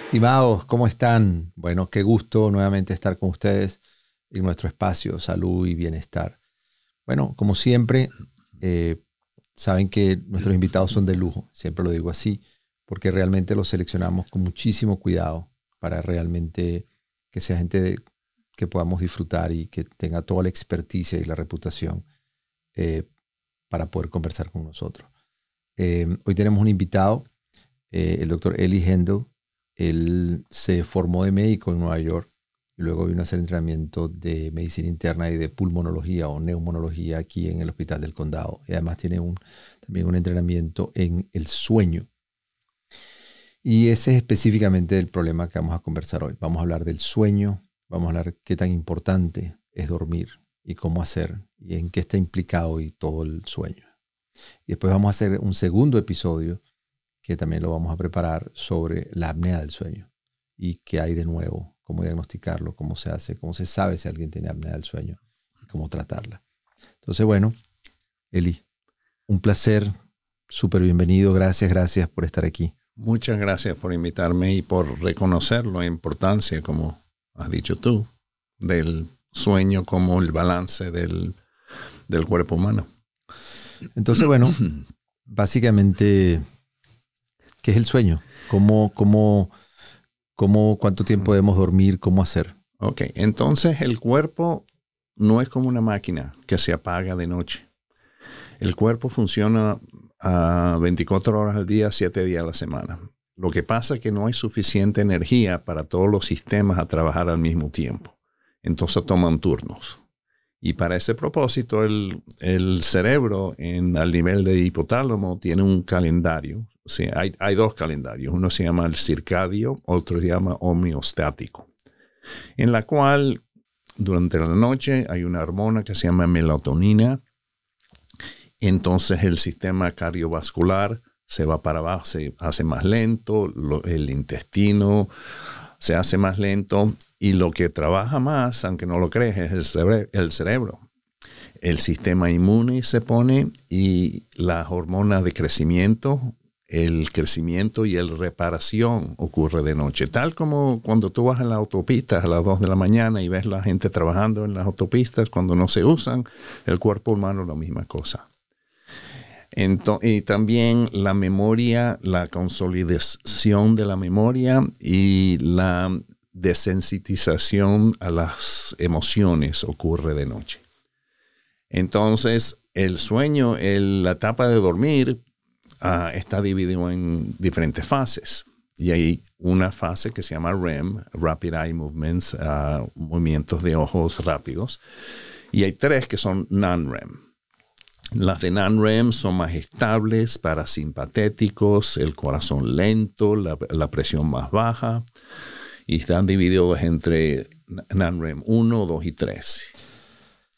Estimados, ¿cómo están? Bueno, qué gusto nuevamente estar con ustedes en nuestro espacio Salud y Bienestar. Bueno, como siempre, saben que nuestros invitados son de lujo, siempre lo digo así, porque realmente los seleccionamos con muchísimo cuidado para realmente que sea que podamos disfrutar y que tenga toda la experticia y la reputación para poder conversar con nosotros. Hoy tenemos un invitado, el doctor Eli Hendel. Él se formó de médico en Nueva York y luego vino a hacer entrenamiento de medicina interna y de pulmonología o neumonología aquí en el Hospital del Condado. Y además tiene también un entrenamiento en el sueño. Y ese es específicamente el problema que vamos a conversar hoy. Vamos a hablar del sueño, vamos a hablar qué tan importante es dormir y cómo hacer y en qué está implicado y todo el sueño. Y después vamos a hacer un segundo episodio que también lo vamos a preparar sobre la apnea del sueño y qué hay de nuevo, cómo diagnosticarlo, cómo se hace, cómo se sabe si alguien tiene apnea del sueño y cómo tratarla. Entonces, bueno, Eli, un placer, súper bienvenido, gracias por estar aquí. Muchas gracias por invitarme y por reconocer la importancia, como has dicho tú, del sueño como el balance del cuerpo humano. Entonces, bueno, básicamente, ¿qué es el sueño? ¿Cuánto tiempo debemos dormir? ¿Cómo hacer? Ok, entonces el cuerpo no es como una máquina que se apaga de noche. El cuerpo funciona a 24 horas al día, 7 días a la semana. Lo que pasa es que no hay suficiente energía para todos los sistemas a trabajar al mismo tiempo. Entonces toman turnos. Y para ese propósito, el cerebro al nivel de hipotálamo tiene un calendario. O sea, hay dos calendarios. Uno se llama el circadio, otro se llama homeostático. En la cual, durante la noche, hay una hormona que se llama melatonina. Entonces, el sistema cardiovascular se va para abajo, se hace más lento, el intestino se hace más lento. Y lo que trabaja más, aunque no lo crees, es el cerebro. El sistema inmune se pone y las hormonas de crecimiento, el crecimiento y la reparación ocurre de noche. Tal como cuando tú vas en las autopistas a las 2 de la mañana y ves la gente trabajando en las autopistas cuando no se usan, el cuerpo humano es la misma cosa. Y también la memoria, la consolidación de la memoria y la desensitización a las emociones ocurre de noche. Entonces, el sueño, la etapa de dormir, está dividido en diferentes fases. Y hay una fase que se llama REM, Rapid Eye Movements, movimientos de ojos rápidos. Y hay 3 que son non-REM. Las de non-REM son más estables, parasimpatéticos, el corazón lento, la presión más baja. Y están divididos entre non-REM 1, 2 y 3.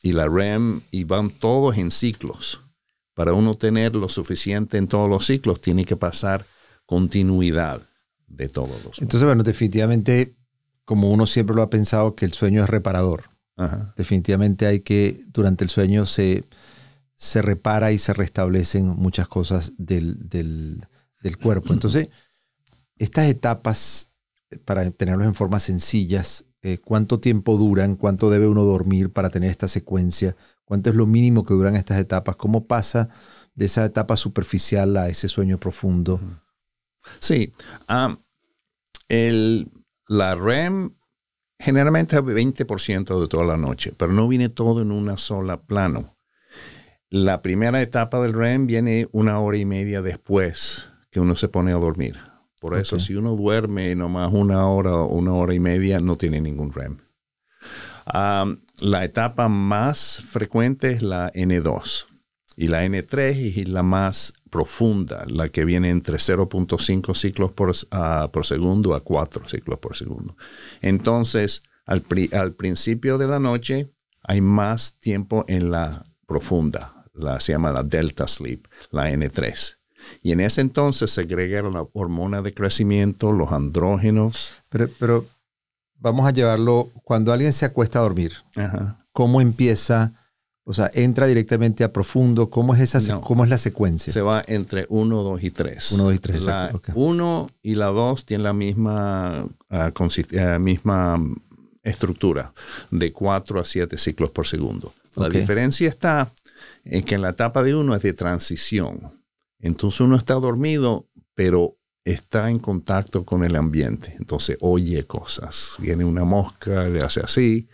Y la REM, y van todos en ciclos. Para uno tener lo suficiente en todos los ciclos, tiene que pasar continuidad de todos los ciclos. Entonces, bueno, definitivamente, como uno siempre lo ha pensado, que el sueño es reparador. Ajá. Definitivamente durante el sueño se repara y se restablecen muchas cosas del cuerpo. Entonces, estas etapas, para tenerlos en formas sencillas, ¿cuánto tiempo duran? ¿Cuánto debe uno dormir para tener esta secuencia? ¿Cuánto es lo mínimo que duran estas etapas? ¿Cómo pasa de esa etapa superficial a ese sueño profundo? Sí. La REM generalmente es 20% de toda la noche, pero no viene todo en una sola plano. La primera etapa del REM viene 1 hora y media después que uno se pone a dormir. Por eso, si uno duerme nomás 1 hora o 1 hora y media, no tiene ningún REM. La etapa más frecuente es la N2 y la N3 es la más profunda, la que viene entre 0.5 ciclos por segundo a 4 ciclos por segundo. Entonces, al principio de la noche hay más tiempo en la profunda, se llama la Delta Sleep, la N3. Y en ese entonces se agrega la hormona de crecimiento, los andrógenos. Pero vamos a llevarlo, cuando alguien se acuesta a dormir, Ajá. ¿cómo empieza? O sea, entra directamente a profundo. ¿Cómo es cómo es la secuencia? Se va entre 1, 2 y 3. 1, 2 y 3. La 1 y la 2 tienen la misma estructura, de 4 a 7 ciclos por segundo. La diferencia está en que en la etapa de 1 es de transición. Entonces uno está dormido, pero está en contacto con el ambiente. Entonces oye cosas. Viene una mosca, le hace así.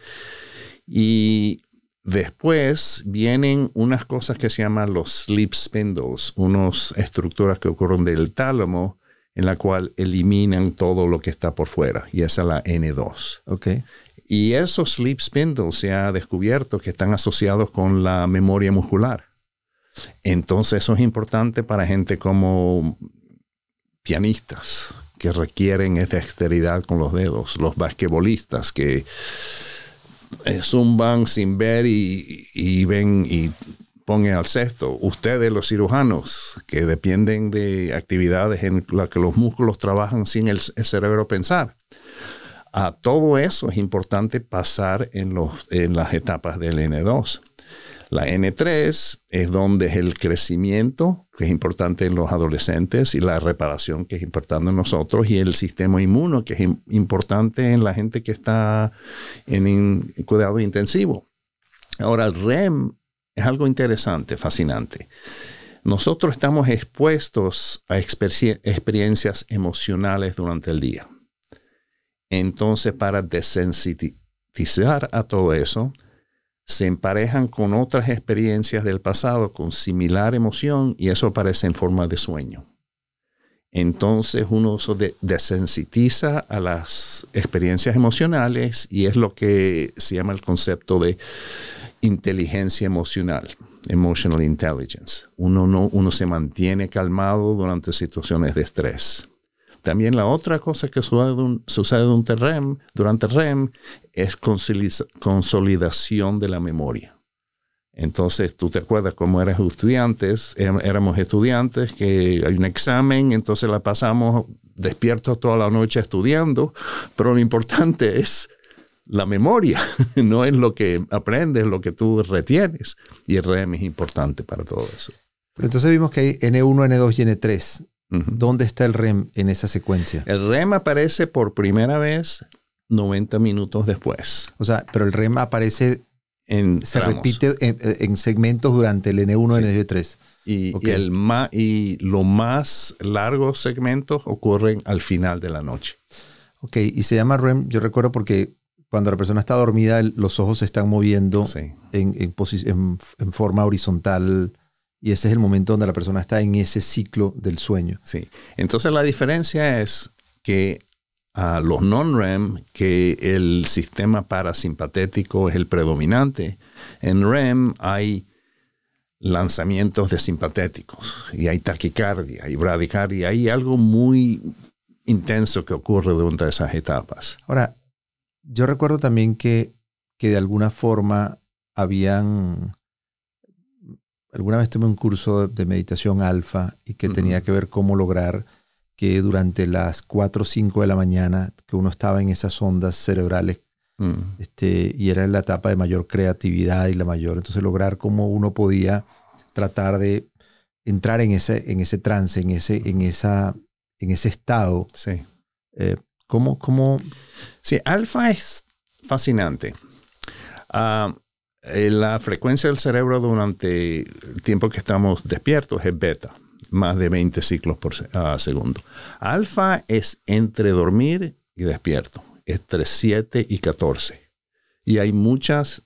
Y después vienen unas cosas que se llaman los sleep spindles, unas estructuras que ocurren del tálamo en la cual eliminan todo lo que está por fuera. Y esa es la N2. Okay. Y esos sleep spindles se ha descubierto que están asociados con la memoria muscular. Entonces eso es importante para gente como pianistas que requieren esta dexteridad con los dedos, los basquetbolistas que zumban sin ver y ven y ponen al cesto. Ustedes, los cirujanos, que dependen de actividades en las que los músculos trabajan sin el cerebro pensar. A todo eso es importante pasar en las etapas del N2. La N3 es donde es el crecimiento, que es importante en los adolescentes, y la reparación, que es importante en nosotros, y el sistema inmuno, que es importante en la gente que está en cuidado intensivo. Ahora, el REM es algo interesante, fascinante. Nosotros estamos expuestos a experiencias emocionales durante el día. Entonces, para desensitizar a todo eso, se emparejan con otras experiencias del pasado con similar emoción y eso aparece en forma de sueño. Entonces uno desensitiza a las experiencias emocionales y es lo que se llama el concepto de inteligencia emocional, emotional intelligence. Uno se mantiene calmado durante situaciones de estrés. También la otra cosa que sucede durante REM es consolidación de la memoria. Entonces, tú te acuerdas cómo éramos estudiantes, que hay un examen, entonces la pasamos despiertos toda la noche estudiando, pero lo importante es la memoria, no es lo que aprendes, lo que tú retienes. Y el REM es importante para todo eso. Pero entonces vimos que hay N1, N2 y N3. ¿Dónde está el REM en esa secuencia? El REM aparece por primera vez 90 minutos después. O sea, pero el REM aparece, se repite en segmentos durante el N1, sí. N2 y N3. Y los más largos segmentos ocurren al final de la noche. Ok, y se llama REM, yo recuerdo porque cuando la persona está dormida, los ojos se están moviendo en forma horizontal. Y ese es el momento donde la persona está en ese ciclo del sueño. Sí. Entonces la diferencia es que los non-REM, que el sistema parasimpatético es el predominante, en REM hay lanzamientos de simpatéticos y hay taquicardia y bradicardia. Hay algo muy intenso que ocurre durante esas etapas. Ahora, yo recuerdo también que de alguna forma alguna vez tomé un curso de meditación alfa y que tenía que ver cómo lograr que durante las 4 o 5 de la mañana que uno estaba en esas ondas cerebrales y era en la etapa de mayor creatividad y entonces lograr cómo uno podía tratar de entrar en ese trance, en ese estado. Sí. ¿Cómo? Sí, alfa es fascinante. La frecuencia del cerebro durante el tiempo que estamos despiertos es beta, más de 20 ciclos por segundo. Alfa es entre dormir y despierto, entre 7 y 14. Y hay muchas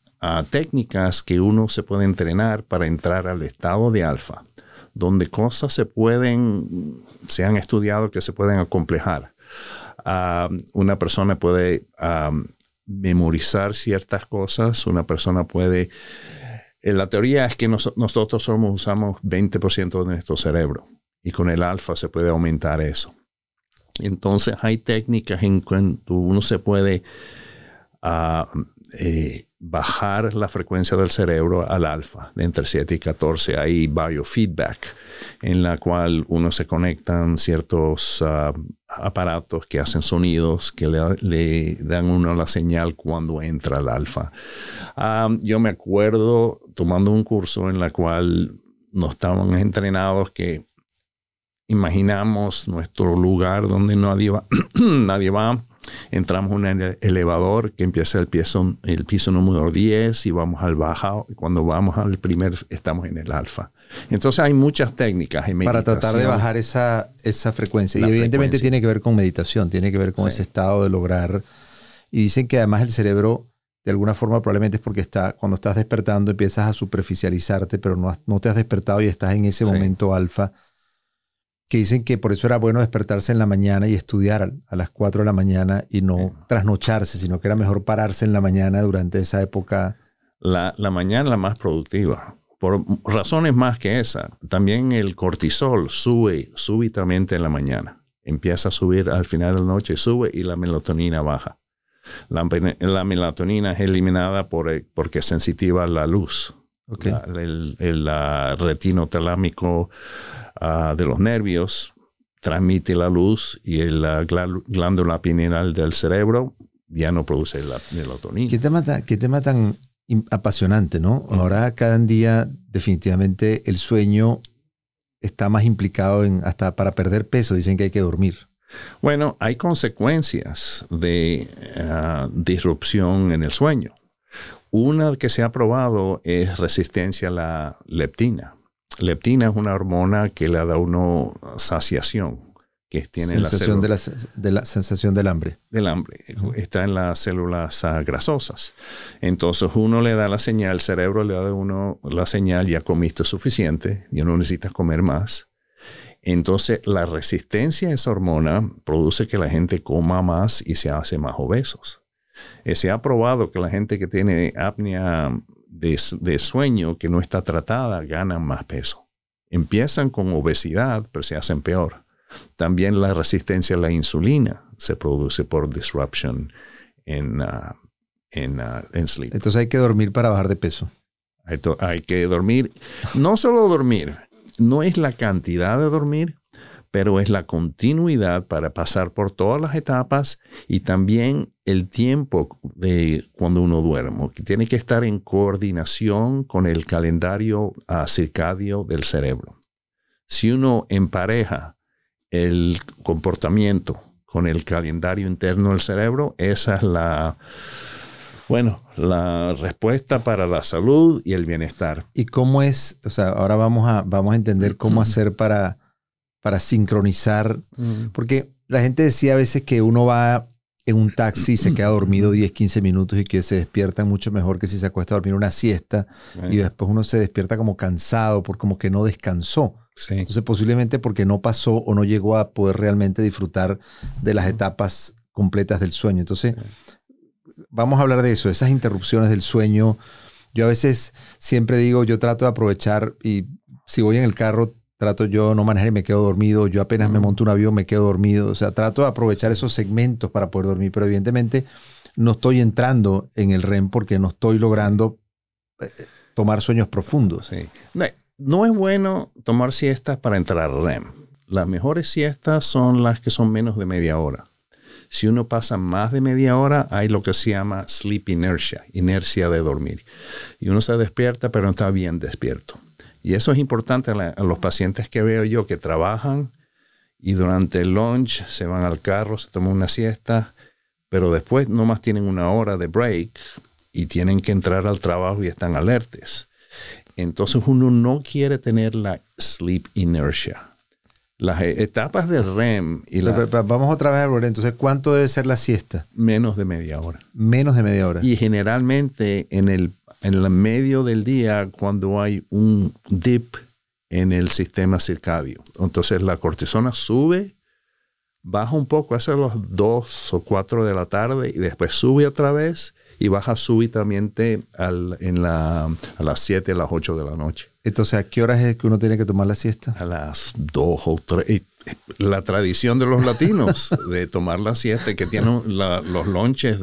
técnicas que uno se puede entrenar para entrar al estado de alfa, donde cosas se han estudiado que se pueden acomplejar. Una persona puede memorizar ciertas cosas. Una persona puede... la teoría es que nosotros usamos 20% de nuestro cerebro y con el alfa se puede aumentar eso. Entonces hay técnicas en cuanto uno se puede bajar la frecuencia del cerebro al alfa, de entre 7 y 14. Hay biofeedback, en la cual uno se conectan ciertos aparatos que hacen sonidos que le dan uno la señal cuando entra al alfa. Yo me acuerdo tomando un curso en la cual nos estaban entrenados que imaginamos nuestro lugar donde nadie va. Entramos en un elevador que empieza el piso número 10 y vamos al bajo. Cuando vamos al primer, estamos en el alfa. Entonces hay muchas técnicas en meditación para tratar de bajar esa frecuencia. Y evidentemente tiene que ver con meditación, tiene que ver con ese estado de lograr. Y dicen que además el cerebro, de alguna forma, probablemente es porque cuando estás despertando empiezas a superficializarte, pero no te has despertado y estás en ese momento alfa. Que dicen que por eso era bueno despertarse en la mañana y estudiar a las 4 de la mañana y no trasnocharse, sino que era mejor pararse en la mañana durante esa época. La mañana es la más productiva, por razones más que esa. También el cortisol sube súbitamente en la mañana. Empieza a subir al final de la noche, sube y la melatonina baja. La melatonina es eliminada porque es sensitiva a la luz. Okay. El retinotalámico de los nervios transmite la luz y la glándula pineal del cerebro ya no produce la melatonina. Qué tema tan apasionante, ¿no? Ahora cada día definitivamente el sueño está más implicado hasta para perder peso. Dicen que hay que dormir. Bueno, hay consecuencias de disrupción en el sueño. Una que se ha probado es resistencia a la leptina. Leptina es una hormona que le da a uno saciación, que tiene sensación de la sensación del hambre. Del hambre. Está en las células grasosas. Entonces uno le da la señal, el cerebro le da a uno la señal, ya comiste suficiente, ya no necesitas comer más. Entonces la resistencia a esa hormona produce que la gente coma más y se hace más obesos. Se ha probado que la gente que tiene apnea de sueño que no está tratada ganan más peso. Empiezan con obesidad, pero se hacen peor. También la resistencia a la insulina se produce por disruption en sleep. Entonces hay que dormir para bajar de peso. Hay que dormir. No solo dormir, no es la cantidad de dormir, pero es la continuidad para pasar por todas las etapas y también el tiempo de cuando uno duerme, que tiene que estar en coordinación con el calendario circadio del cerebro. Si uno empareja el comportamiento con el calendario interno del cerebro, esa es la respuesta para la salud y el bienestar. ¿Y cómo es? O sea, ahora vamos a entender cómo hacer para sincronizar. Porque la gente decía a veces que uno va en un taxi y se queda dormido 10, 15 minutos y que se despierta mucho mejor que si se acuesta a dormir una siesta. Y después uno se despierta como cansado, como que no descansó. Sí. Entonces posiblemente porque no pasó o no llegó a poder realmente disfrutar de las etapas completas del sueño. Entonces vamos a hablar de eso, esas interrupciones del sueño. Yo a veces siempre digo, yo trato de aprovechar y si voy en el carro, trato yo no manejar y me quedo dormido. Yo apenas me monto un avión, me quedo dormido. O sea, trato de aprovechar esos segmentos para poder dormir. Pero evidentemente no estoy entrando en el REM porque no estoy logrando tomar sueños profundos. Sí. No es bueno tomar siestas para entrar al REM. Las mejores siestas son las que son menos de media hora. Si uno pasa más de media hora, hay lo que se llama sleep inertia, inercia de dormir. Y uno se despierta, pero no está bien despierto. Y eso es importante a los pacientes que veo yo que trabajan y durante el lunch se van al carro, se toman una siesta, pero después nomás tienen una hora de break y tienen que entrar al trabajo y están alertes. Entonces uno no quiere tener la sleep inertia. Las etapas de REM y vamos otra vez a volver. Entonces, ¿cuánto debe ser la siesta? Menos de media hora. Menos de media hora. Y generalmente en el medio del día cuando hay un dip en el sistema circadio. Entonces la cortisona sube, baja un poco hacia las 2 o 4 de la tarde y después sube otra vez y baja súbitamente a las 7, a las 8 de la noche. Entonces, ¿a qué horas es que uno tiene que tomar la siesta? A las 2 o 3. la tradición de los latinos de tomar la siesta, que tienen los lonches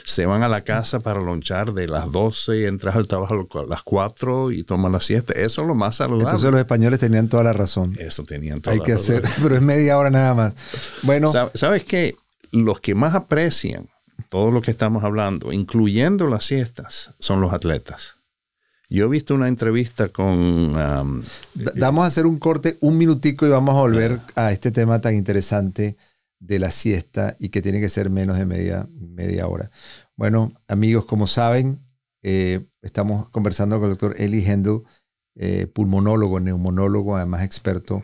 se van a la casa para lonchar de las 12 y entras al trabajo a las 4 y toman la siesta. Eso es lo más saludable. Entonces los españoles tenían toda la razón. Eso tenían toda la razón. Hay que hacer, pero es media hora nada más. Bueno. ¿Sabes qué? Los que más aprecian todo lo que estamos hablando, incluyendo las siestas, son los atletas. Yo he visto una entrevista con... vamos a hacer un corte, un minutico, y vamos a volver a este tema tan interesante de la siesta y que tiene que ser menos de media hora. Bueno, amigos, como saben, estamos conversando con el doctor Eli Hendel, pulmonólogo, neumonólogo, además experto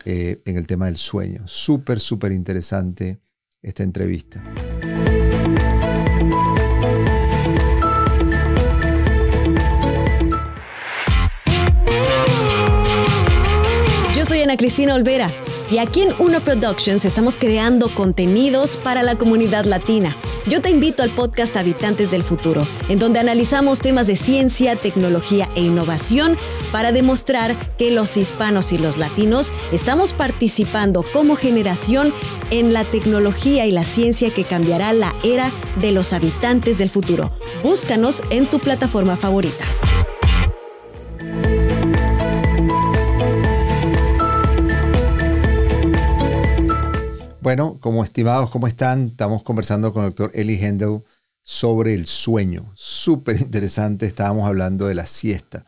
en el tema del sueño. Súper, súper interesante esta entrevista. Yo soy Ana Cristina Olvera y aquí en Uno Productions estamos creando contenidos para la comunidad latina. Yo te invito al podcast Habitantes del Futuro, en donde analizamos temas de ciencia, tecnología e innovación para demostrar que los hispanos y los latinos estamos participando como generación en la tecnología y la ciencia que cambiará la era de los habitantes del futuro. Búscanos en tu plataforma favorita. Bueno, como estimados, ¿cómo están? Estamos conversando con el doctor Eli Hendel sobre el sueño. Súper interesante. Estábamos hablando de la siesta,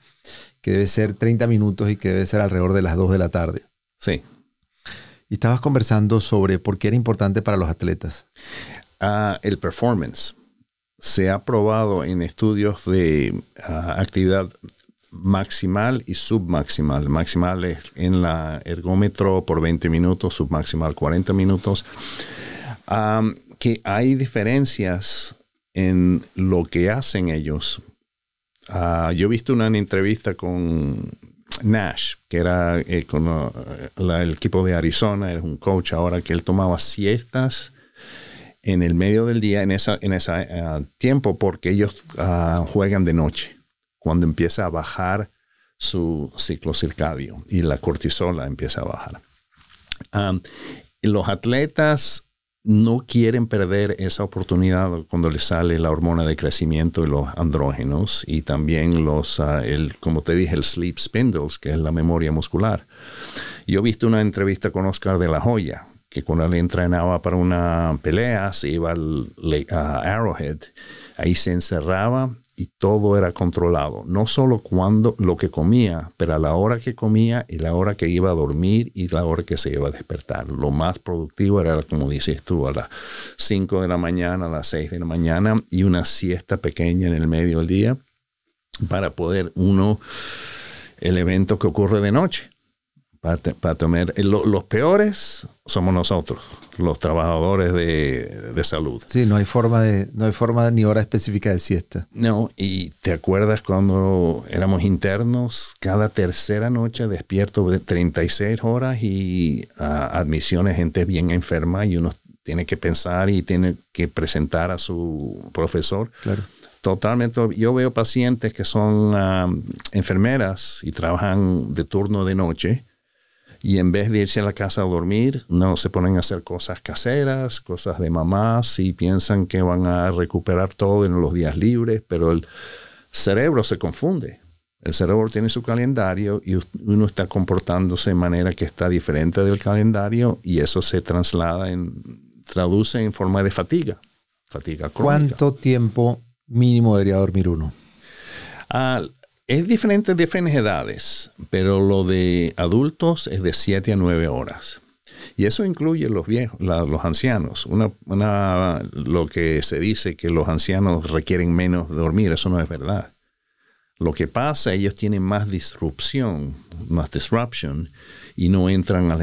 que debe ser 30 minutos y que debe ser alrededor de las 2 de la tarde. Sí. Y estabas conversando sobre por qué era importante para los atletas. El performance. Se ha probado en estudios de actividad maximal y submaximal. Maximal es en la ergómetro por 20 minutos, submaximal 40 minutos. Que hay diferencias en lo que hacen ellos. Yo he visto una entrevista con Nash, que era con el equipo de Arizona, era un coach ahora, que él tomaba siestas en el medio del día, en ese tiempo, porque ellos juegan de noche, cuando empieza a bajar su ciclo circadio y la cortisola empieza a bajar. Los atletas no quieren perder esa oportunidad cuando les sale la hormona de crecimiento y los andrógenos, y también como te dije, el sleep spindles, que es la memoria muscular. Yo he visto una entrevista con Oscar de la Hoya, que cuando él entrenaba para una pelea, se iba a Arrowhead, ahí se encerraba y todo era controlado. No solo cuando lo que comía, pero a la hora que comía y la hora que iba a dormir y la hora que se iba a despertar. Lo más productivo era, como dices tú, a las 5 de la mañana, a las 6 de la mañana, y una siesta pequeña en el medio del día para poder el evento que ocurre de noche. Para tener, los peores somos nosotros, los trabajadores de salud. Sí, no hay forma ni hora específica de siesta. No, y te acuerdas cuando éramos internos, cada tercera noche despierto de 36 horas y admisiones, gente bien enferma, y uno tiene que pensar y tiene que presentar a su profesor. Claro. Totalmente. Yo veo pacientes que son enfermeras y trabajan de turno de noche, y en vez de irse a la casa a dormir, no, se ponen a hacer cosas caseras, cosas de mamás, y piensan que van a recuperar todo en los días libres, pero el cerebro se confunde. El cerebro tiene su calendario y uno está comportándose de manera que está diferente del calendario, y eso se traduce en forma de fatiga crónica. ¿Cuánto tiempo mínimo debería dormir uno? Es diferente de diferentes edades, pero lo de adultos es de 7 a 9 horas. Y eso incluye los viejos, los ancianos. Lo que se dice que los ancianos requieren menos de dormir, eso no es verdad. Lo que pasa, ellos tienen más disruption, y no entran a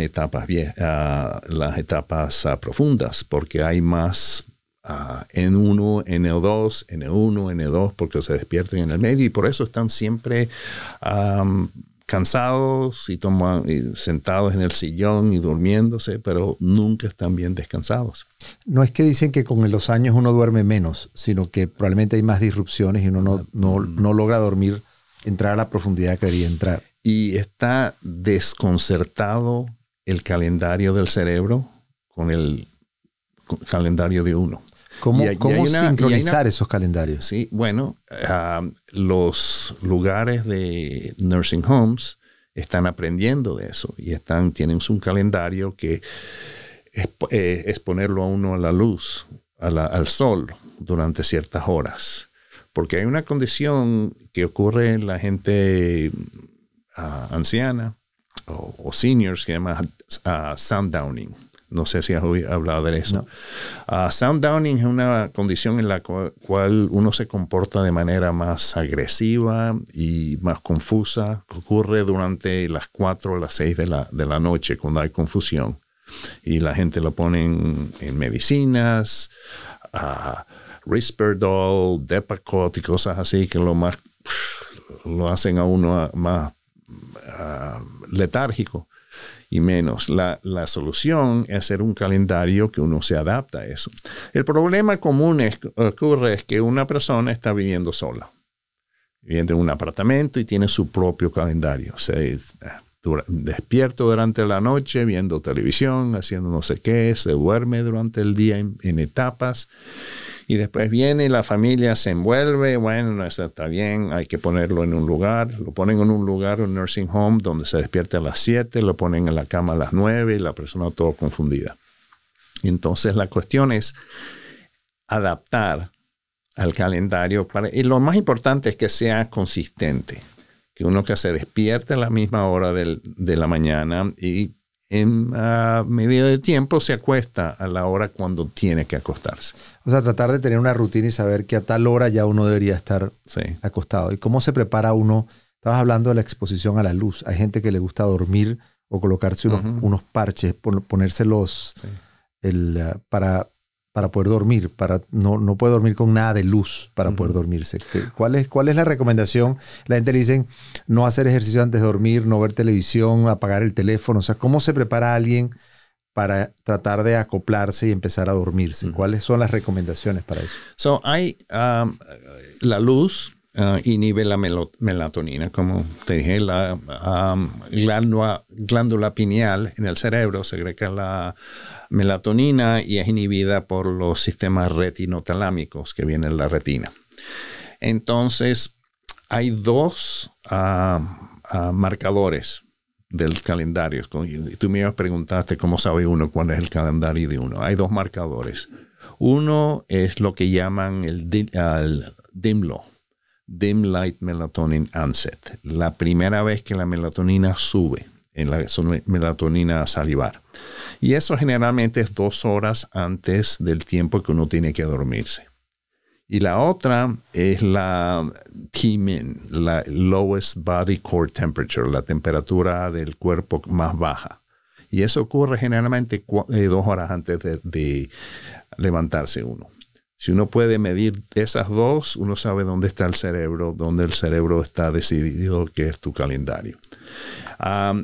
las etapas profundas, porque hay más N1, N2, N1, N2, porque se despiertan en el medio, y por eso están siempre cansados y sentados en el sillón y durmiéndose, pero nunca están bien descansados. No es que dicen que con los años uno duerme menos, sino que probablemente hay más disrupciones y uno no logra dormir, entrar a la profundidad que quería entrar. Y está desconcertado el calendario del cerebro con el calendario de uno. ¿Cómo sincronizar esos calendarios? Sí, bueno, los lugares de nursing homes están aprendiendo de eso y tienen un calendario que es ponerlo a uno a la luz, al sol durante ciertas horas. Porque hay una condición que ocurre en la gente anciana o seniors que se llama sundowning. No sé si has hablado de eso. No. Sundowning es una condición en la cual uno se comporta de manera más agresiva y más confusa. Ocurre durante las 4 o las 6 de la noche cuando hay confusión. Y la gente lo pone en medicinas, Risperdal, Depakote y cosas así que lo hacen a uno más letárgico y menos. La solución es hacer un calendario que uno se adapta a eso. El problema común ocurre es que una persona está viviendo sola. Viviendo en un apartamento y tiene su propio calendario. Despierto durante la noche viendo televisión, haciendo no sé qué, se duerme durante el día en etapas. Y después viene la familia, se envuelve, bueno, eso está bien, hay que ponerlo en un lugar. Lo ponen en un lugar, un nursing home, donde se despierta a las 7, lo ponen en la cama a las 9 y la persona todo confundida. Entonces la cuestión es adaptar al calendario. Y lo más importante es que sea consistente. Que uno que se despierte a la misma hora de la mañana y en medida de tiempo se acuesta a la hora cuando tiene que acostarse. O sea, tratar de tener una rutina y saber que a tal hora ya uno debería estar acostado. ¿Y cómo se prepara uno? Estabas hablando de la exposición a la luz. Hay gente que le gusta dormir o colocarse unos parches, ponérselos para poder dormir. No puede dormir con nada de luz para poder dormirse. ¿Cuál es la recomendación? La gente le dice no hacer ejercicio antes de dormir, no ver televisión, apagar el teléfono. O sea, ¿cómo se prepara alguien para tratar de acoplarse y empezar a dormirse? ¿Cuáles son las recomendaciones para eso? Hay la luz inhibe la melatonina, como te dije, la glándula pineal en el cerebro segrega la melatonina y es inhibida por los sistemas retinotalámicos que vienen en la retina. Entonces, hay 2 marcadores del calendario. Tú me preguntaste cómo sabe uno cuál es el calendario de uno. Hay 2 marcadores. Uno es lo que llaman el DIMLO. Dim Light Melatonin Onset. La primera vez que la melatonina sube en la melatonina salivar. Y eso generalmente es 2 horas antes del tiempo que uno tiene que dormirse. Y la otra es la T-min, la Lowest Body Core Temperature, la temperatura del cuerpo más baja. Y eso ocurre generalmente 2 horas antes de levantarse uno. Si uno puede medir esas 2, uno sabe dónde está el cerebro, dónde el cerebro está decidido que es tu calendario.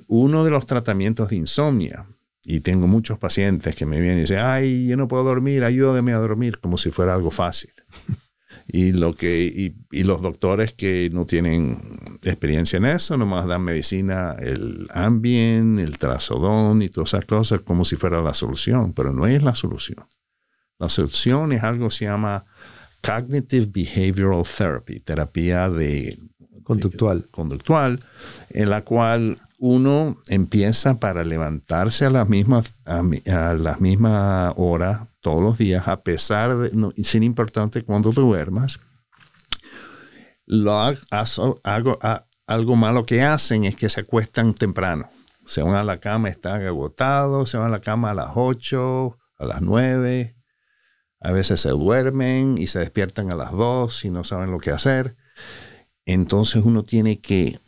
Uno de los tratamientos de insomnio, y tengo muchos pacientes que me vienen y dicen, ay, yo no puedo dormir, ayúdame a dormir, como si fuera algo fácil. Y los doctores que no tienen experiencia en eso, nomás dan medicina, el Ambien, el Trazodón y todas esas cosas como si fuera la solución, pero no es la solución. La solución es algo que se llama Cognitive Behavioral Therapy, terapia conductual, en la cual uno empieza para levantarse a la misma hora todos los días, a pesar de, sin importante cuando duermas. Algo malo que hacen es que se acuestan temprano. Se van a la cama, están agotados, se van a la cama a las 8, a las 9. A veces se duermen y se despiertan a las 2 y no saben lo que hacer. Entonces uno tiene que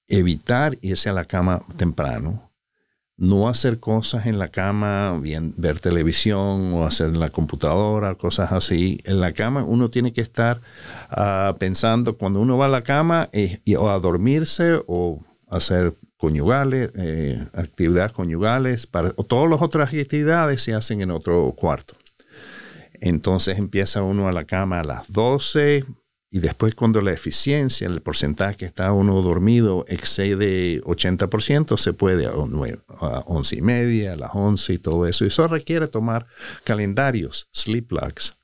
evitar irse a la cama temprano. No hacer cosas en la cama, ver televisión o hacer en la computadora, cosas así. En la cama uno tiene que estar pensando cuando uno va a la cama o a dormirse o hacer conyugales, actividades conyugales. Todas las otras actividades se hacen en otro cuarto. Entonces empieza uno a la cama a las 12 Y después cuando la eficiencia, el porcentaje que está uno dormido excede 80%, se puede a 11:30, a las 11 y todo eso. Y eso requiere tomar calendarios, sleep logs,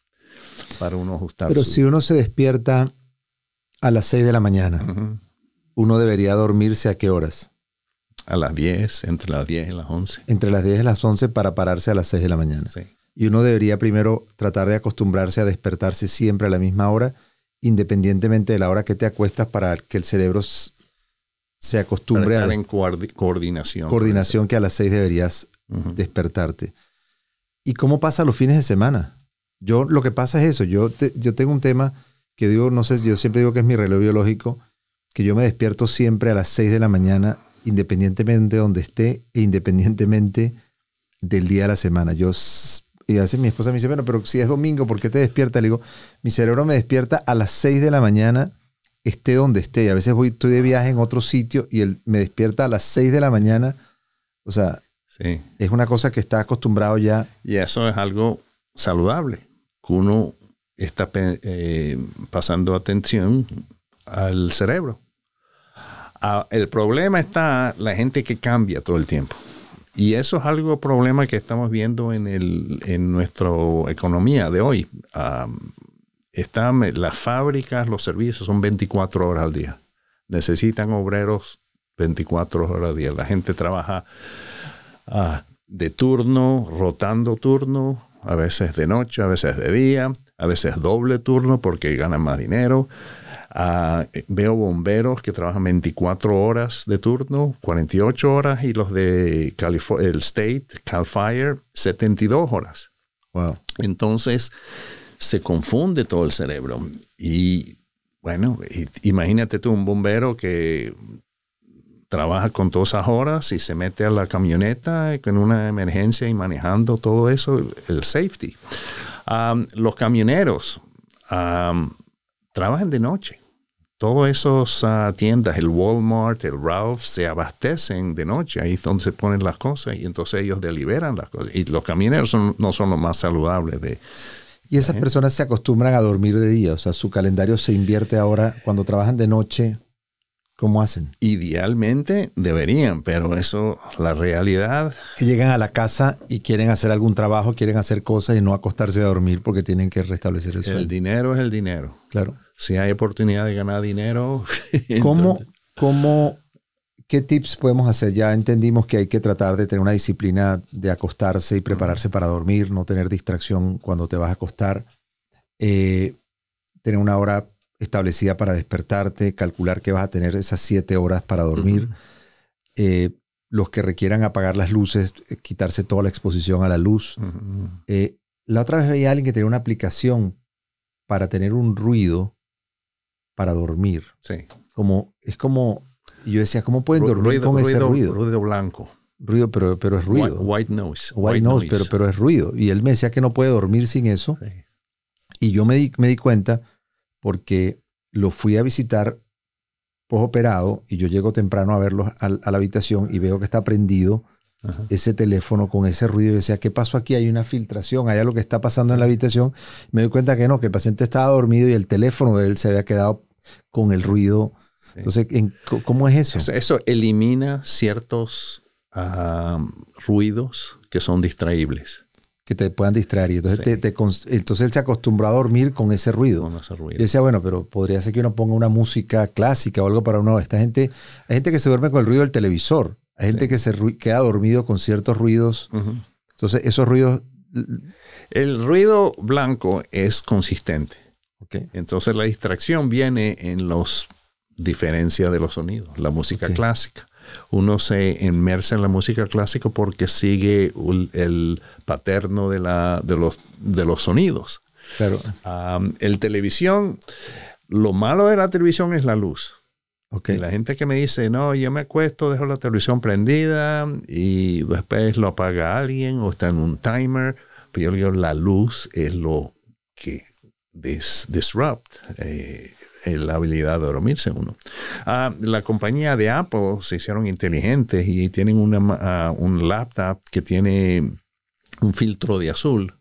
para uno ajustar. Pero si uno se despierta a las 6 de la mañana, uno debería dormirse ¿a qué horas? A las 10, entre las 10 y las 11. Entre las 10 y las 11 para pararse a las 6 de la mañana. Sí. Y uno debería primero tratar de acostumbrarse a despertarse siempre a la misma hora, independientemente de la hora que te acuestas, para que el cerebro se acostumbre para estar a en coordinación. Coordinación, que a las 6 deberías despertarte. ¿Y cómo pasa los fines de semana? Lo que pasa es eso. Yo tengo un tema que digo, no sé, yo siempre digo que es mi reloj biológico, que yo me despierto siempre a las 6 de la mañana, independientemente de donde esté e independientemente del día de la semana. Y a veces mi esposa me dice, bueno, pero si es domingo, ¿por qué te despiertas? Le digo, mi cerebro me despierta a las 6 de la mañana, esté donde esté. Y a veces estoy de viaje en otro sitio y él me despierta a las 6 de la mañana. O sea, sí, es una cosa que está acostumbrado ya. Y eso es algo saludable, que uno está pasando atención al cerebro. El problema está la gente que cambia todo el tiempo. Y eso es algo problema que estamos viendo en nuestra economía de hoy. Las fábricas, los servicios son 24 horas al día. Necesitan obreros 24 horas al día. La gente trabaja de turno, rotando turno, a veces de noche, a veces de día, a veces doble turno porque ganan más dinero. Veo bomberos que trabajan 24 horas de turno, 48 horas, y los de el State, Cal Fire, 72 horas. Wow. Entonces se confunde todo el cerebro. Y bueno, imagínate tú un bombero que trabaja con todas esas horas y se mete a la camioneta con una emergencia y manejando todo eso, el safety. Los camioneros trabajan de noche. Todas esas tiendas, el Walmart, el Ralph, se abastecen de noche. Ahí es donde se ponen las cosas y entonces ellos deliberan las cosas. Y los camioneros no son los más saludables. Y esas personas se acostumbran a dormir de día. O sea, su calendario se invierte ahora. Cuando trabajan de noche, ¿cómo hacen? Idealmente deberían, pero eso, la realidad... Que llegan a la casa y quieren hacer algún trabajo, quieren hacer cosas y no acostarse a dormir porque tienen que restablecer el sueño. El dinero es el dinero. Claro. Si hay oportunidad de ganar dinero... ¿Qué tips podemos hacer? Ya entendimos que hay que tratar de tener una disciplina de acostarse y prepararse para dormir, no tener distracción cuando te vas a acostar, tener una hora establecida para despertarte, calcular que vas a tener esas 7 horas para dormir. Los que requieran apagar las luces, quitarse toda la exposición a la luz. La otra vez veía a alguien que tenía una aplicación para tener un ruido para dormir. Sí. Y yo decía, ¿cómo pueden dormir con ese ruido? Ruido blanco. Ruido, pero es ruido. White noise. White noise, pero es ruido. Y él me decía que no puede dormir sin eso. Sí. Y yo me di cuenta porque lo fui a visitar postoperado y yo llego temprano a verlo a la habitación y veo que está prendido ese teléfono con ese ruido. Y decía, ¿qué pasó aquí? Hay una filtración, hay algo que está pasando en la habitación. Me doy cuenta que no, que el paciente estaba dormido y el teléfono de él se había quedado con el ruido. Sí. Entonces, ¿cómo es eso? Eso elimina ciertos ruidos que son distraíbles. Que te puedan distraer. Y entonces, entonces él se acostumbró a dormir con ese ruido. Con ese ruido. Yo decía, bueno, pero podría ser que uno ponga una música clásica o algo para uno. Hay gente que se duerme con el ruido del televisor. Hay gente que se queda dormido con ciertos ruidos. Entonces, esos ruidos... El ruido blanco es consistente. Okay. Entonces, la distracción viene en las diferencias de los sonidos. La música clásica. Uno se inmersa en la música clásica porque sigue el paterno de los sonidos. Claro. El televisión, lo malo de la televisión es la luz. Okay. Y la gente que me dice, no, yo me acuesto, dejo la televisión prendida y después lo apaga alguien o está en un timer. Pero yo digo, la luz es lo que disrupt la habilidad de dormirse uno. La compañía de Apple se hicieron inteligentes y tienen un laptop que tiene un filtro de azul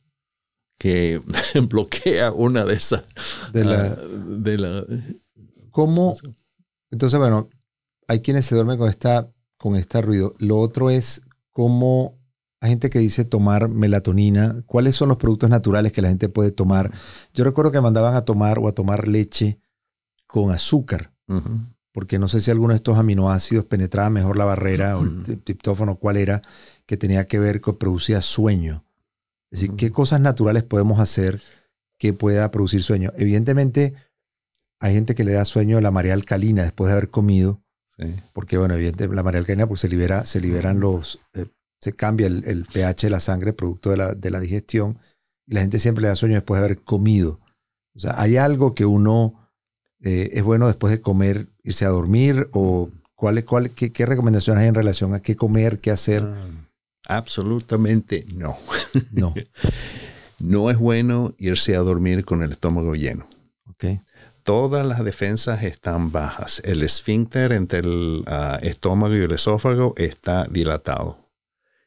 que bloquea una de esas. ¿Cómo? Entonces, bueno, hay quienes se duermen con este ruido. Lo otro es cómo hay gente que dice tomar melatonina. ¿Cuáles son los productos naturales que la gente puede tomar? Yo recuerdo que mandaban a tomar leche con azúcar. Porque no sé si alguno de estos aminoácidos penetraba mejor la barrera o el triptófano, cuál era, que tenía que ver con producía sueño. Es decir, ¿qué cosas naturales podemos hacer que pueda producir sueño? Evidentemente, hay gente que le da sueño a la marea alcalina después de haber comido. Sí. Porque, bueno, evidentemente la marea alcalina pues se liberan se cambia el pH de la sangre producto de la digestión. Y la gente siempre le da sueño después de haber comido. O sea, ¿hay algo que uno es bueno después de comer irse a dormir? ¿O qué recomendaciones hay en relación a qué comer, qué hacer? Absolutamente no. No. No es bueno irse a dormir con el estómago lleno. Okay. Todas las defensas están bajas. El esfínter entre el estómago y el esófago está dilatado.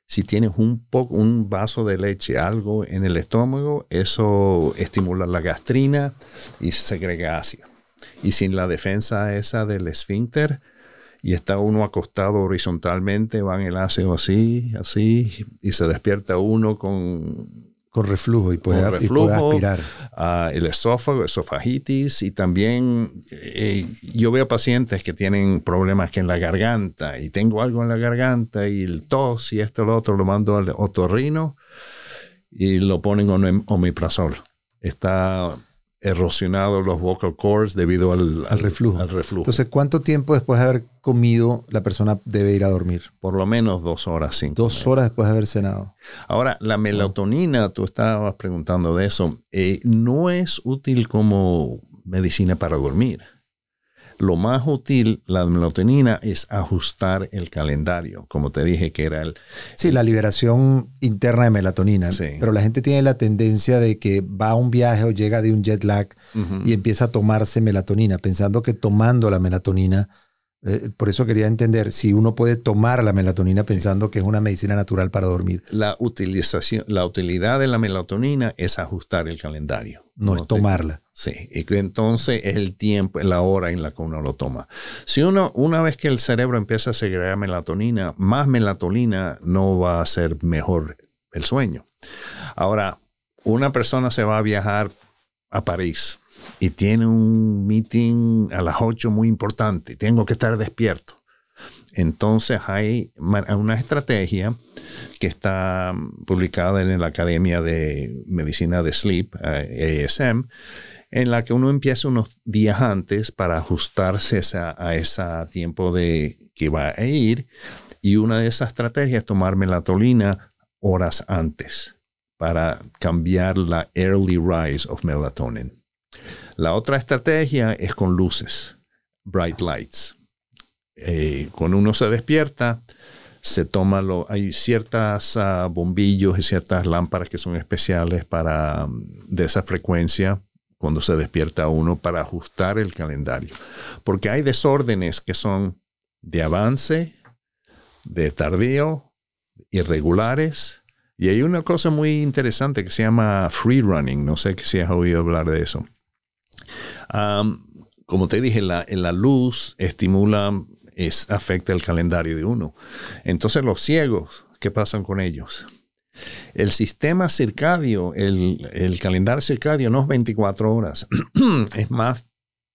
Si tienes un vaso de leche, algo en el estómago, eso estimula la gastrina y se segrega ácido. Y sin la defensa esa del esfínter, y está uno acostado horizontalmente, va en el ácido así, y se despierta uno con reflujo y puede aspirar. El esófago, esofagitis, y también yo veo pacientes que tienen problemas que en la garganta, y tengo algo en la garganta, y el tos, y esto, lo otro, lo mando al otorrino, y lo ponen omeprazol. Está erosionado los vocal cords debido al reflujo. Entonces, ¿cuánto tiempo después de haber comido la persona debe ir a dormir? Por lo menos 2 horas, 5. 2 horas después de haber cenado. Ahora, la melatonina, tú estabas preguntando de eso, no es útil como medicina para dormir. Lo más útil, la melatonina, es ajustar el calendario, como te dije que era Sí, la liberación interna de melatonina. Sí. Pero la gente tiene la tendencia de que va a un viaje o llega de un jet lag y empieza a tomarse melatonina, pensando que tomando la melatonina, por eso quería entender si uno puede tomar la melatonina pensando que es una medicina natural para dormir. La utilidad de la melatonina es ajustar el calendario. No es tomarla. Sí, y entonces es el tiempo, la hora en la que uno lo toma. Si una vez que el cerebro empieza a segregar melatonina, más melatonina no va a hacer mejor el sueño. Ahora, una persona se va a viajar a París y tiene un meeting a las 8 muy importante, tengo que estar despierto. Entonces hay una estrategia que está publicada en la Academia de Medicina de Sleep, ASM, en la que uno empieza unos días antes para ajustarse a ese tiempo que va a ir. Y una de esas estrategias es tomar melatonina horas antes para cambiar la early rise of melatonin. La otra estrategia es con luces, bright lights. Cuando uno se despierta, se toma hay ciertas bombillos y ciertas lámparas que son especiales de esa frecuencia cuando se despierta uno para ajustar el calendario. Porque hay desórdenes que son de avance, de tardío, irregulares. Y hay una cosa muy interesante que se llama free running. No sé si has oído hablar de eso. Como te dije, la luz estimula, afecta el calendario de uno. Entonces los ciegos, ¿qué pasan con ellos? El sistema circadio, el calendario circadio no es 24 horas, es más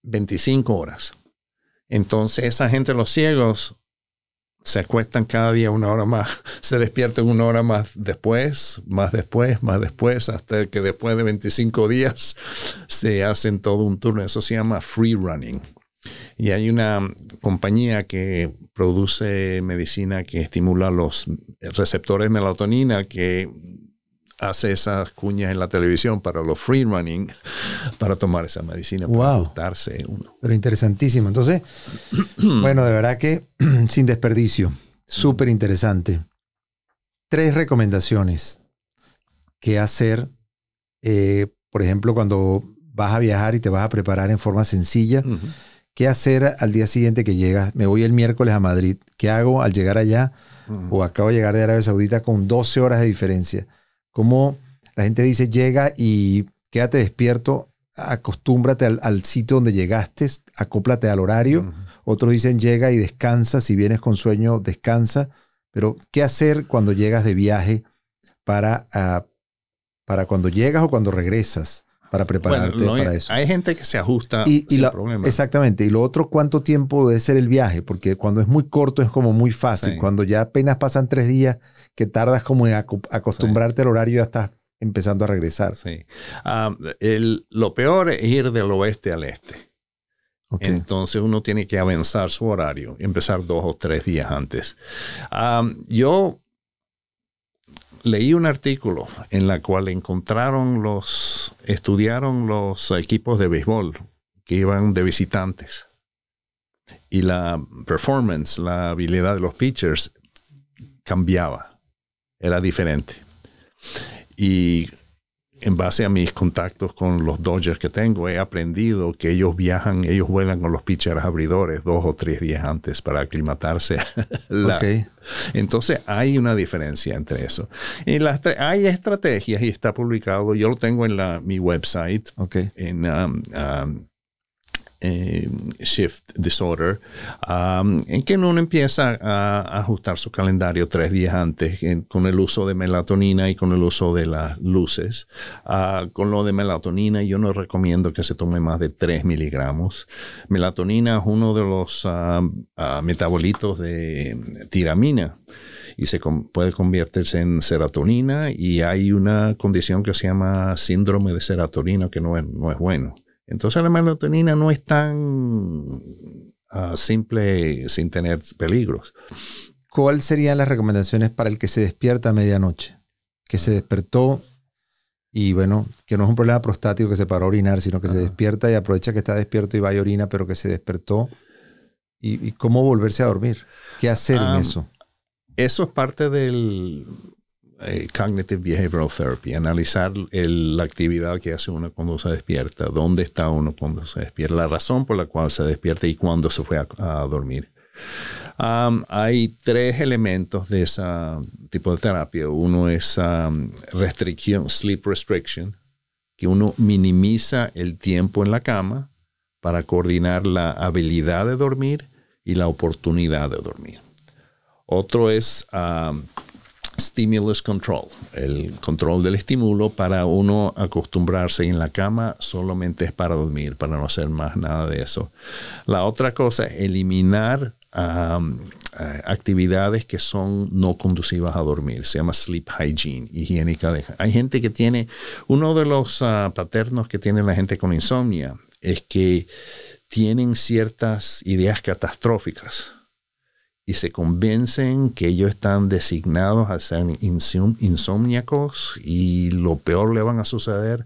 25 horas. Entonces esa gente, los ciegos, se acuestan cada día 1 hora más, se despiertan 1 hora más después, hasta que después de 25 días se hacen todo un turno. Eso se llama free running. Y hay una compañía que produce medicina que estimula los receptores de melatonina, que hace esas cuñas en la televisión para los free running, para tomar esa medicina, para ajustarse uno. Pero interesantísimo. Entonces, bueno, de verdad que sin desperdicio, súper interesante. 3 recomendaciones que hacer, por ejemplo, cuando vas a viajar y te vas a preparar en forma sencilla. ¿Qué hacer al día siguiente que llegas? Me voy el miércoles a Madrid. ¿Qué hago al llegar allá? O acabo de llegar de Arabia Saudita con 12 horas de diferencia. ¿Cómo La gente dice llega y quédate despierto, acostúmbrate al sitio donde llegaste, acóplate al horario. Otros dicen llega y descansa, si vienes con sueño, descansa. Pero, ¿qué hacer cuando llegas de viaje para cuando llegas o cuando regresas? Para prepararte para eso. Hay gente que se ajusta sin problema. Exactamente. Y lo otro, ¿cuánto tiempo debe ser el viaje? Porque cuando es muy corto es como muy fácil. Sí. Cuando ya apenas pasan 3 días, que tardas como en acostumbrarte al horario, ya estás empezando a regresar. Sí. Lo peor es ir del oeste al este. Okay. Entonces uno tiene que avanzar su horario y empezar 2 o 3 días antes. Yo leí un artículo en la cual estudiaron los equipos de béisbol que iban de visitantes y la performance, la habilidad de los pitchers cambiaba, era diferente. Y en base a mis contactos con los Dodgers que tengo, he aprendido que ellos vuelan con los pitchers abridores 2 o 3 días antes para aclimatarse. Okay. Entonces hay una diferencia entre eso. Y hay estrategias y está publicado. Yo lo tengo en mi website. Okay. En Shift Disorder, en que uno empieza a ajustar su calendario 3 días antes con el uso de melatonina y con el uso de las luces. Con lo de melatonina yo no recomiendo que se tome más de 3 miligramos. Melatonina es uno de los metabolitos de tiramina y puede convertirse en serotonina, y hay una condición que se llama síndrome de serotonina que no es bueno. Entonces la melatonina no es tan simple sin tener peligros. ¿Cuáles serían las recomendaciones para el que se despierta a medianoche? Que se despertó y bueno, que no es un problema prostático que se paró a orinar, sino que se despierta y aprovecha que está despierto y va y orina, pero que se despertó. ¿Y cómo volverse a dormir? ¿Qué hacer en eso? Eso es parte del Cognitive Behavioral Therapy, analizar la actividad que hace uno cuando se despierta, dónde está uno cuando se despierta, la razón por la cual se despierta y cuándo se fue a dormir. Hay 3 elementos de ese tipo de terapia. Uno es sleep restriction, que uno minimiza el tiempo en la cama para coordinar la habilidad de dormir y la oportunidad de dormir. Otro es stimulus control, el control del estímulo para uno acostumbrarse en la cama solamente es para dormir, para no hacer más nada de eso. La otra cosa es eliminar actividades que son no conducivas a dormir. Se llama sleep hygiene, higiénica. Hay gente que tiene, uno de los paternos que tiene la gente con insomnia es que tienen ciertas ideas catastróficas y se convencen que ellos están designados a ser insomníacos y lo peor le van a suceder.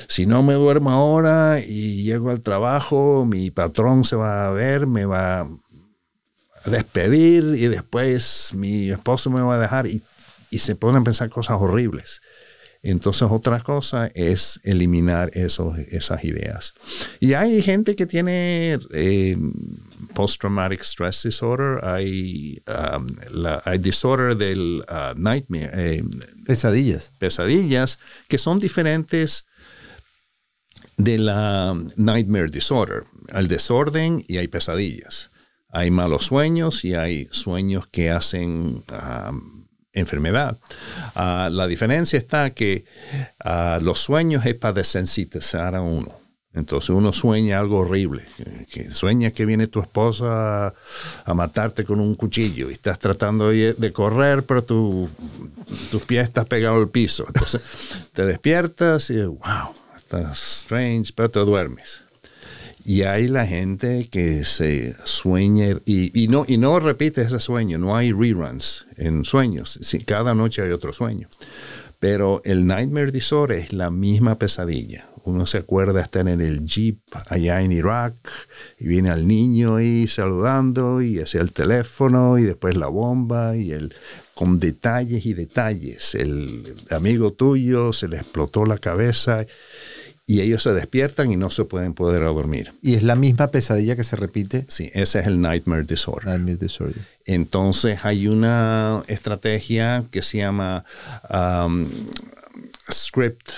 Si no me duermo ahora y llego al trabajo, mi patrón se va a ver, me va a despedir y después mi esposo me va a dejar y se ponen a pensar cosas horribles. Entonces otra cosa es eliminar esas ideas. Y hay gente que tiene post-traumatic stress disorder, hay disorder del nightmare. Pesadillas que son diferentes de la nightmare disorder. Hay desorden y hay pesadillas. Hay malos sueños y hay sueños que hacen enfermedad. La diferencia está que los sueños es para desensitizar a uno. Entonces uno sueña algo horrible, que sueña que viene tu esposa a matarte con un cuchillo y estás tratando de correr, pero tus pies están pegados al piso. Entonces te despiertas y wow, estás strange, pero te duermes. Y hay la gente que se sueña y no repite ese sueño, no hay reruns en sueños. Sí, cada noche hay otro sueño. Pero el nightmare disorder es la misma pesadilla. Uno se acuerda estar en el jeep allá en Irak y viene al niño ahí saludando y hacia el teléfono y después la bomba y con detalles y detalles. El amigo tuyo se le explotó la cabeza y ellos se despiertan y no se pueden poder dormir. ¿Y es la misma pesadilla que se repite? Sí, ese es el nightmare disorder. Nightmare disorder. Entonces hay una estrategia que se llama script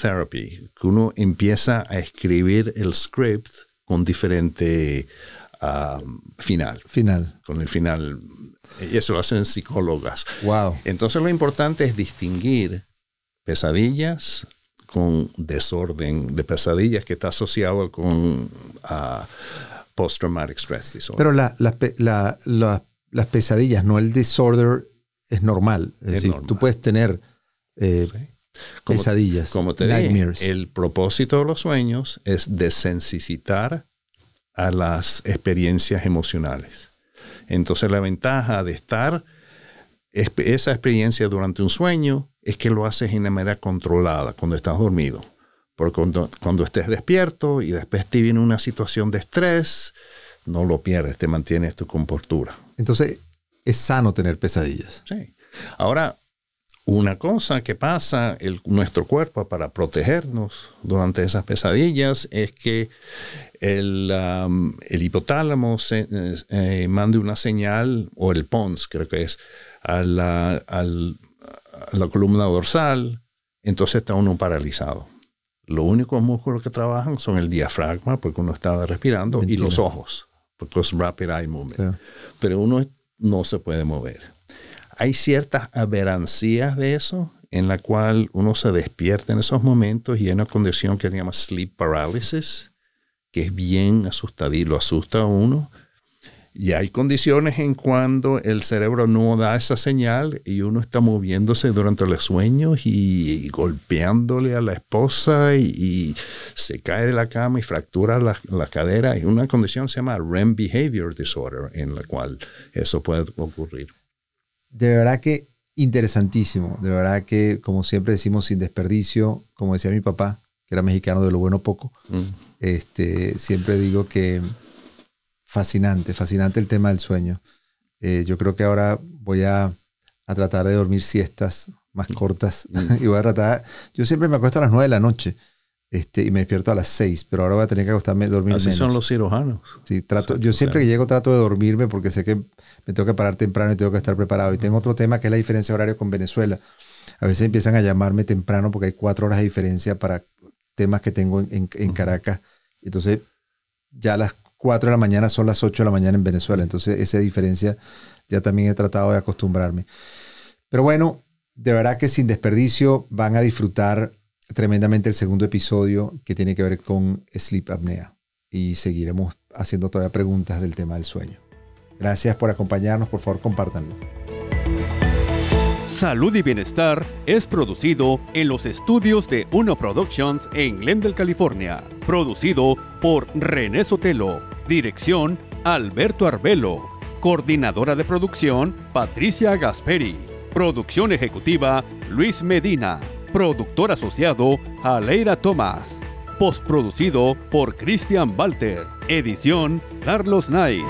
therapy, que uno empieza a escribir el script con diferente final. Con el final. Y eso lo hacen psicólogas. Wow. Entonces lo importante es distinguir pesadillas con desorden de pesadillas que está asociado con post-traumatic stress disorder. Pero las pesadillas, no el disorder, es normal. Es decir, normal. Tú puedes tener pesadillas, como te nightmares. dije, el propósito de los sueños es desensitar a las experiencias emocionales. Entonces la ventaja de estar esa experiencia durante un sueño es que lo haces de una manera controlada cuando estás dormido. Porque cuando estés despierto y después te viene una situación de estrés, no lo pierdes, te mantienes tu compostura. Entonces es sano tener pesadillas. Sí. Ahora, una cosa que pasa nuestro cuerpo para protegernos durante esas pesadillas es que el hipotálamo manda una señal, o el pons creo que es, a la columna dorsal, entonces está uno paralizado. Los únicos músculos que trabajan son el diafragma, porque uno está respirando, y los ojos, porque es rapid eye movement. Claro. Pero uno no se puede mover. Hay ciertas aberrancias de eso, en la cual uno se despierta en esos momentos y hay una condición que se llama sleep paralysis, que es bien asustador, lo asusta a uno. Y hay condiciones en cuando el cerebro no da esa señal y uno está moviéndose durante los sueños y golpeándole a la esposa y se cae de la cama y fractura la cadera. Y una condición se llama REM Behavior Disorder, en la cual eso puede ocurrir. De verdad que interesantísimo. De verdad que, como siempre decimos, sin desperdicio, como decía mi papá, que era mexicano, de lo bueno poco. Siempre digo que fascinante el tema del sueño. Yo creo que ahora voy a tratar de dormir siestas más cortas. Y voy a tratar, yo siempre me acuesto a las 9 de la noche y me despierto a las 6, pero ahora voy a tener que acostarme a dormir menos. Así son los cirujanos. Sí, yo siempre que llego trato de dormirme porque sé que me tengo que parar temprano y tengo que estar preparado. Y tengo otro tema que es la diferencia horaria con Venezuela. A veces empiezan a llamarme temprano porque hay 4 horas de diferencia para temas que tengo en Caracas. Entonces ya a las 4 de la mañana son las 8 de la mañana en Venezuela. Entonces esa diferencia ya también he tratado de acostumbrarme. Pero bueno, de verdad que sin desperdicio van a disfrutar tremendamente el segundo episodio que tiene que ver con sleep apnea. Y seguiremos haciendo todavía preguntas del tema del sueño. Gracias por acompañarnos. Por favor, compártanlo. Salud y Bienestar es producido en los estudios de Uno Productions en Glendale, California. Producido por René Sotelo. Dirección, Alberto Arbelo. Coordinadora de producción, Patricia Gasperi. Producción ejecutiva, Luis Medina. Productor asociado, Aleira Tomás. Postproducido por Cristian Walter. Edición, Carlos Knight.